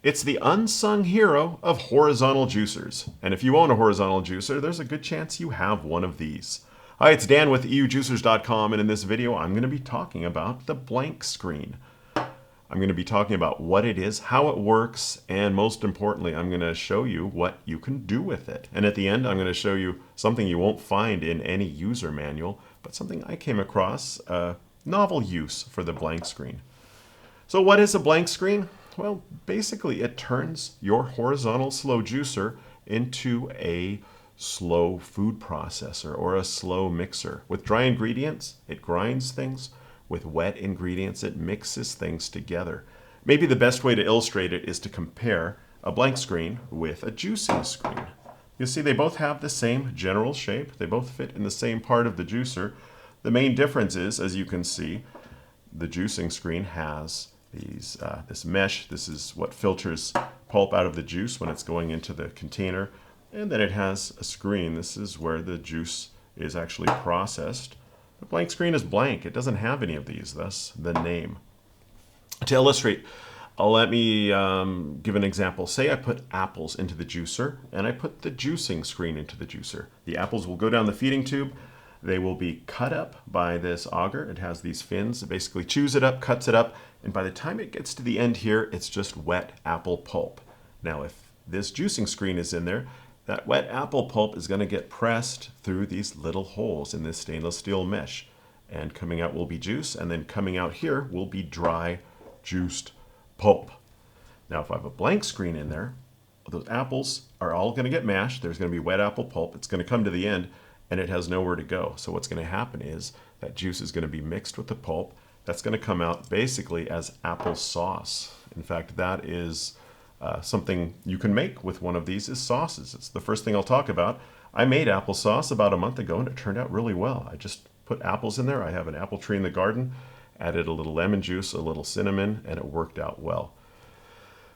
It's the unsung hero of horizontal juicers. And if you own a horizontal juicer, there's a good chance you have one of these. Hi, it's Dan with EUJUICERS.COM, and in this video I'm going to be talking about the blank screen. I'm going to be talking about what it is, how it works, and most importantly, I'm going to show you what you can do with it. And at the end, I'm going to show you something you won't find in any user manual, but something I came across, a novel use for the blank screen. So what is a blank screen? Well, basically it turns your horizontal slow juicer into a slow food processor or a slow mixer. With dry ingredients, it grinds things. With wet ingredients, it mixes things together. Maybe the best way to illustrate it is to compare a blank screen with a juicing screen. You see, they both have the same general shape. They both fit in the same part of the juicer. The main difference is, as you can see, the juicing screen has this mesh. This is what filters pulp out of the juice when it's going into the container. And then it has a screen. This is where the juice is actually processed. The blank screen is blank. It doesn't have any of these, thus the name. To illustrate, let me give an example. Say I put apples into the juicer and I put the juicing screen into the juicer. The apples will go down the feeding tube. They will be cut up by this auger. It has these fins. It basically chews it up, cuts it up, and by the time it gets to the end here, it's just wet apple pulp. Now, if this juicing screen is in there, that wet apple pulp is going to get pressed through these little holes in this stainless steel mesh. And coming out will be juice, and then coming out here will be dry, juiced pulp. Now, if I have a blank screen in there, those apples are all going to get mashed. There's going to be wet apple pulp. It's going to come to the end, and it has nowhere to go. So what's going to happen is that juice is going to be mixed with the pulp. That's going to come out basically as apple sauce. In fact, that is something you can make with one of these is sauces. It's the first thing I'll talk about. I made applesauce about a month ago, and it turned out really well. I just put apples in there. I have an apple tree in the garden, added a little lemon juice, a little cinnamon, and it worked out well.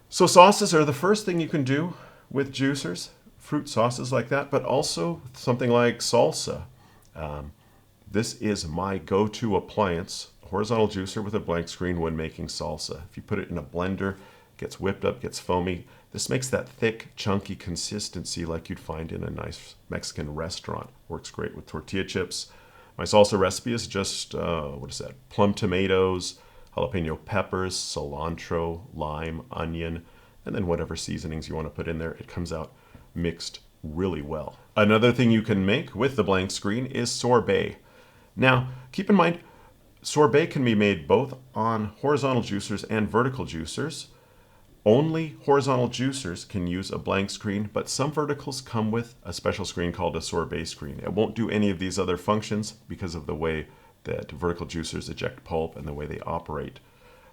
So sauces are the first thing you can do with juicers. Fruit sauces like that, but also something like salsa. This is my go-to appliance, horizontal juicer with a blank screen when making salsa. If you put it in a blender, it gets whipped up, gets foamy. This makes that thick, chunky consistency like you'd find in a nice Mexican restaurant. Works great with tortilla chips. My salsa recipe is just, plum tomatoes, jalapeno peppers, cilantro, lime, onion, and then whatever seasonings you want to put in there. It comes out mixed really well. Another thing you can make with the blank screen is sorbet. Now, keep in mind, sorbet can be made both on horizontal juicers and vertical juicers. Only horizontal juicers can use a blank screen, but some verticals come with a special screen called a sorbet screen. It won't do any of these other functions because of the way that vertical juicers eject pulp and the way they operate.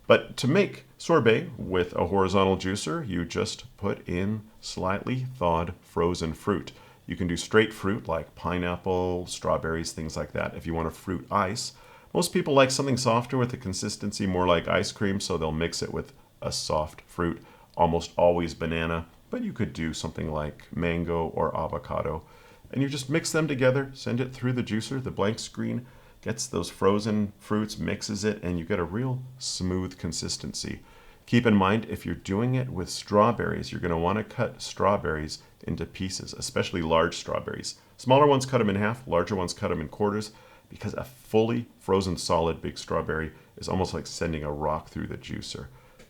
But to make sorbet with a horizontal juicer, you just put in slightly thawed frozen fruit. You can do straight fruit like pineapple, strawberries, things like that. If you want a fruit ice, most people like something softer with a consistency more like ice cream, so they'll mix it with a soft fruit, almost always banana, but you could do something like mango or avocado. And you just mix them together, send it through the juicer, the blank screen gets those frozen fruits, mixes it, and you get a real smooth consistency. Keep in mind, if you're doing it with strawberries, you're going to want to cut strawberries into pieces, especially large strawberries. Smaller ones, cut them in half. Larger ones, cut them in quarters, because a fully frozen solid big strawberry is almost like sending a rock through the juicer.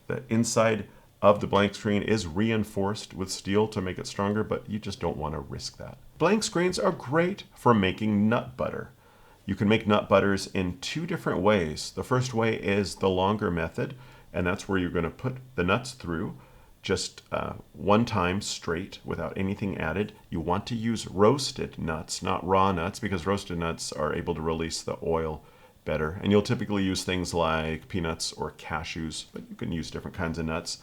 The inside of the blank screen is reinforced with steel to make it stronger, but you just don't want to risk that. Blank screens are great for making nut butter. You can make nut butters in two different ways. The first way is the longer method, and that's where you're going to put the nuts through just one time straight without anything added. You want to use roasted nuts, not raw nuts, because roasted nuts are able to release the oil better. And you'll typically use things like peanuts or cashews, but you can use different kinds of nuts.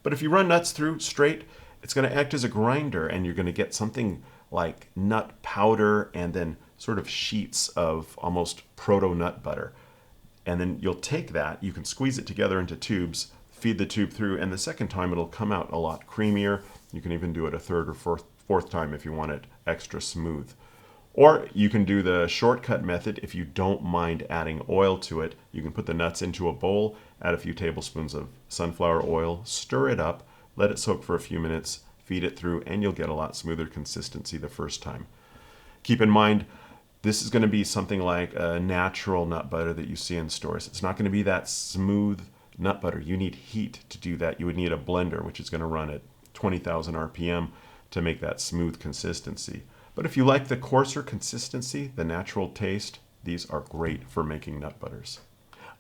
But if you run nuts through straight, it's going to act as a grinder, and you're going to get something like nut powder and then sort of sheets of almost proto-nut butter. And then you'll take that, you can squeeze it together into tubes, feed the tube through, and the second time it'll come out a lot creamier. You can even do it a third or fourth time if you want it extra smooth. Or you can do the shortcut method if you don't mind adding oil to it. You can put the nuts into a bowl, add a few tablespoons of sunflower oil, stir it up, let it soak for a few minutes, feed it through, and you'll get a lot smoother consistency the first time. Keep in mind, this is going to be something like a natural nut butter that you see in stores. It's not going to be that smooth nut butter. You need heat to do that. You would need a blender, which is going to run at 20,000 RPM to make that smooth consistency. But if you like the coarser consistency, the natural taste, these are great for making nut butters.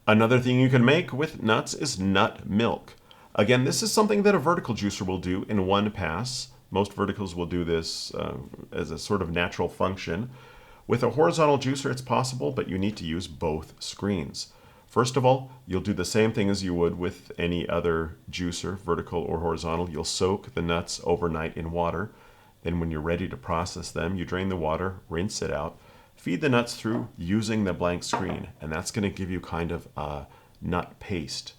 Another thing you can make with nuts is nut milk. Again, this is something that a vertical juicer will do in one pass. Most verticals will do this as a sort of natural function. With a horizontal juicer, it's possible, but you need to use both screens. First of all, you'll do the same thing as you would with any other juicer, vertical or horizontal. You'll soak the nuts overnight in water. Then when you're ready to process them, you drain the water, rinse it out, feed the nuts through using the blank screen, and that's going to give you kind of a nut paste.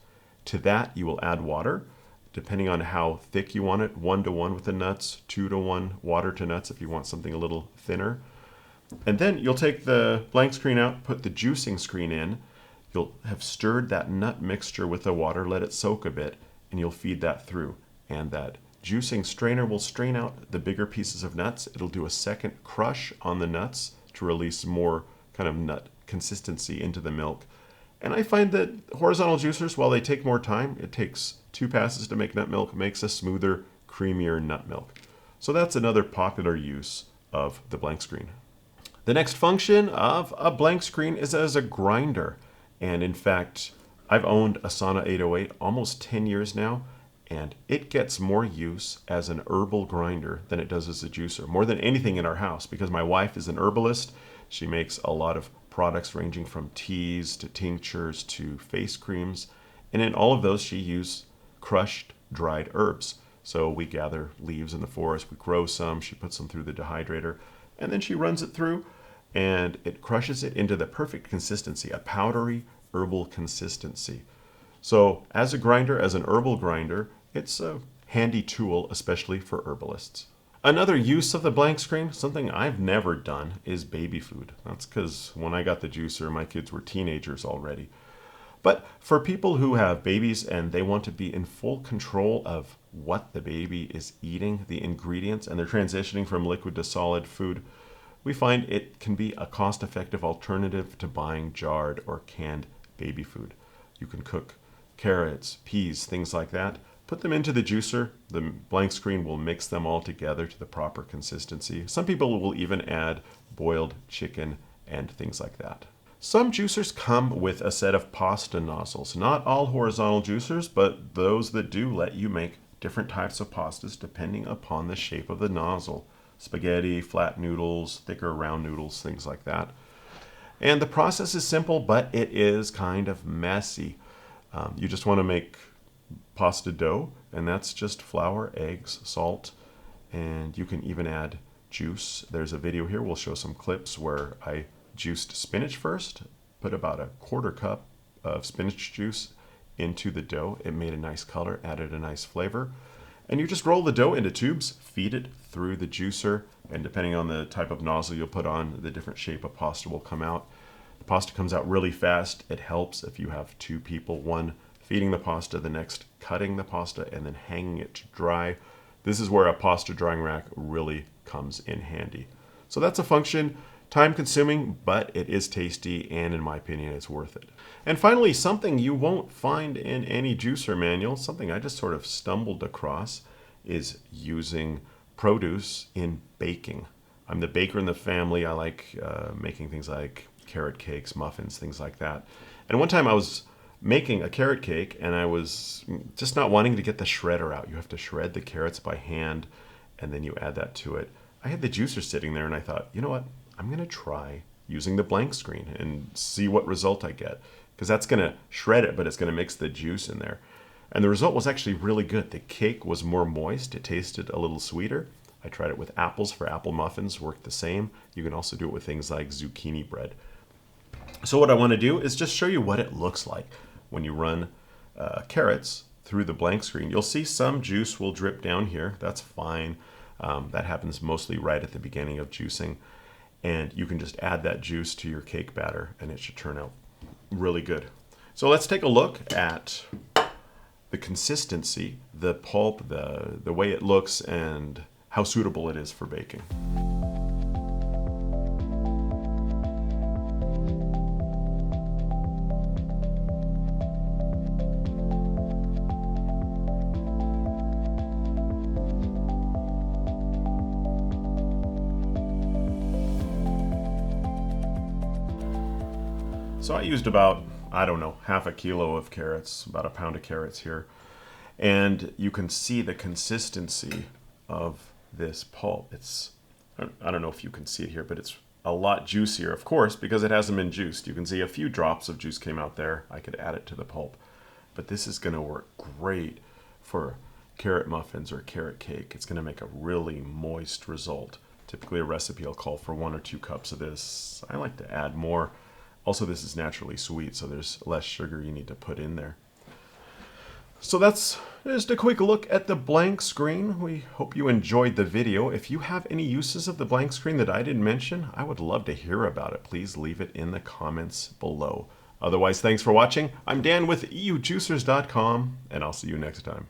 To that, you will add water, depending on how thick you want it, 1-to-1 with the nuts, 2-to-1 water to nuts if you want something a little thinner. And then you'll take the blank screen out, put the juicing screen in. You'll have stirred that nut mixture with the water, let it soak a bit, and you'll feed that through. And that juicing strainer will strain out the bigger pieces of nuts. It'll do a second crush on the nuts to release more kind of nut consistency into the milk. And I find that horizontal juicers, while they take more time, it takes 2 passes to make nut milk, makes a smoother, creamier nut milk. So that's another popular use of the blank screen. The next function of a blank screen is as a grinder. And in fact, I've owned a Sana 808 almost 10 years now, and it gets more use as an herbal grinder than it does as a juicer, more than anything in our house, because my wife is an herbalist. She makes a lot of products ranging from teas to tinctures to face creams, and in all of those she uses crushed dried herbs. So we gather leaves in the forest, we grow some, she puts them through the dehydrator, and then she runs it through and it crushes it into the perfect consistency, a powdery herbal consistency. So as a grinder, as an herbal grinder, it's a handy tool, especially for herbalists. Another use of the blank screen, something I've never done, is baby food. That's because when I got the juicer, my kids were teenagers already. But for people who have babies and they want to be in full control of what the baby is eating, the ingredients, and they're transitioning from liquid to solid food, we find it can be a cost-effective alternative to buying jarred or canned baby food. You can cook carrots, peas, things like that. Put them into the juicer. The blank screen will mix them all together to the proper consistency. Some people will even add boiled chicken and things like that. Some juicers come with a set of pasta nozzles. Not all horizontal juicers, but those that do let you make different types of pastas depending upon the shape of the nozzle. Spaghetti, flat noodles, thicker round noodles, things like that. And the process is simple, but it is kind of messy. You just want to make pasta dough, and that's just flour, eggs, salt, and you can even add juice. There's a video here, we'll show some clips where I juiced spinach first, put about a 1/4 cup of spinach juice into the dough. It made a nice color, added a nice flavor. And you just roll the dough into tubes, feed it through the juicer, and depending on the type of nozzle you'll put on, the different shape of pasta will come out. The pasta comes out really fast. It helps if you have 2 people, one feeding the pasta, the next cutting the pasta, and then hanging it to dry. This is where a pasta drying rack really comes in handy. So that's a function, time consuming, but it is tasty, and in my opinion, it's worth it. And finally, something you won't find in any juicer manual, something I just sort of stumbled across, is using produce in baking. I'm the baker in the family. I like making things like carrot cakes, muffins, things like that. And one time I was making a carrot cake and I was just not wanting to get the shredder out. You have to shred the carrots by hand and then you add that to it. I had the juicer sitting there and I thought, you know what? I'm going to try using the blank screen and see what result I get, because that's going to shred it, but it's going to mix the juice in there. And the result was actually really good. The cake was more moist. It tasted a little sweeter. I tried it with apples for apple muffins, worked the same. You can also do it with things like zucchini bread. So what I want to do is just show you what it looks like when you run carrots through the blank screen. You'll see some juice will drip down here. That's fine. That happens mostly right at the beginning of juicing. And you can just add that juice to your cake batter and it should turn out really good. So let's take a look at the consistency the pulp, the way it looks, and how suitable it is for baking. So I used about, I don't know, half a kilo of carrots, about a pound of carrots here. And you can see the consistency of this pulp. It's, I don't know if you can see it here, but it's a lot juicier, of course, because it hasn't been juiced. You can see a few drops of juice came out there. I could add it to the pulp. But this is going to work great for carrot muffins or carrot cake. It's going to make a really moist result. Typically a recipe will call for 1 or 2 cups of this. I like to add more. Also, this is naturally sweet, so there's less sugar you need to put in there. So that's just a quick look at the blank screen. We hope you enjoyed the video. If you have any uses of the blank screen that I didn't mention, I would love to hear about it. Please leave it in the comments below. Otherwise, thanks for watching. I'm Dan with EUJUICERS.COM, and I'll see you next time.